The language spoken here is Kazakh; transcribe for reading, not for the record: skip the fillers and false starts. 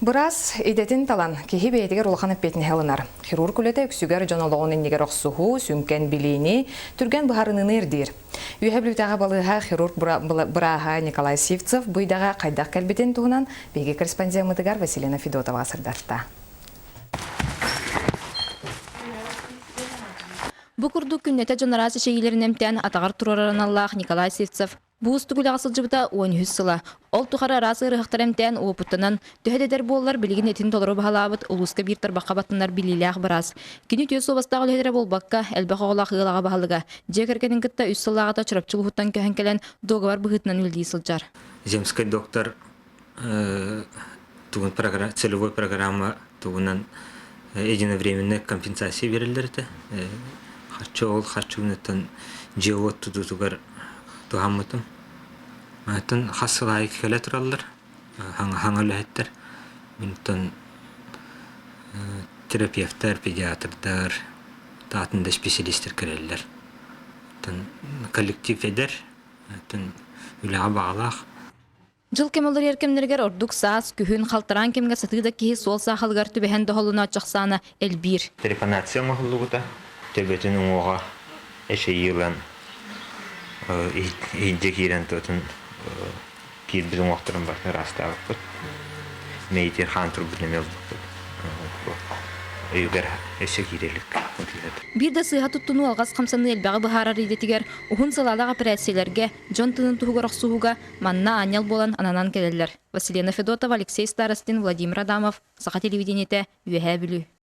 Бұрас идетін талан кехи бейтігер улахан әппетіне хелінар. Хирург үлеті үксігер жонолығын еннегер оқсуғу, сүнкен білейні, түрген бұхарынын ердір. Үйәблітаға балыға хирург бұраға Николай Сивцев бұйдаға қайдақ кәлбетін туғынан бейге корреспондиямытыгар Василина Федотова асырдатта. Бұқырды күннеті жонарасы шейгілерін әмтен атағар тұраран Аллах Николай Сивцев Бұғысты күлі ақсыл жыбыта 13 сыла. Ол тұқара расы ұрықтар әмтен опыттынан төхедедер болылар білген етін толыру бағалабыт ұлысқа бір тарбаққа баттынар білілі барас. Кені түйесі обастағы ледері бол баққа әлбаққа олақ ғылаға бағалыға. Жекеркенің күтті үс сылағата чырапчыл ұхыттан көхен келен доғавар бұғытынан үлдей сылжар. Земский доктор целевой программа туғынан единовременная компенсация берілдерді. Харчы ол харчы үнеттен жеуот тұтығар туғамытым. Мәтін қасылай келе тұралар, хаңылы әттер. Мүнттен терапевтер, педиатрдар, татында специалистер керелер. Коллектив едер, үліға бағалақ. Жыл кемалар еркемдергер ордук саас, күхін қалтыран кемге сатыда кейі сол сақылғар түбәхен доғылына атчақсаны әлбір. Трепанация мұғылығыда, төбетін оңуға әші елен индек ирен төтін кир bizim оқтырын бар растағы бұд. Мейтер хантыр бүдінемел бұд. Үйгер әсі кирелік. Bir de sıha tuttunu alğaz қамсаны elbağı бұхарар едетігер, ұхын салалаға операциялерге, жон тынын тұғығыр оқсуғыға манна анял болан ананан келелер. Василина Федотова, Алексей Старостин, Владимир Адамов, Сақа телевидениеті, Үйәбілі.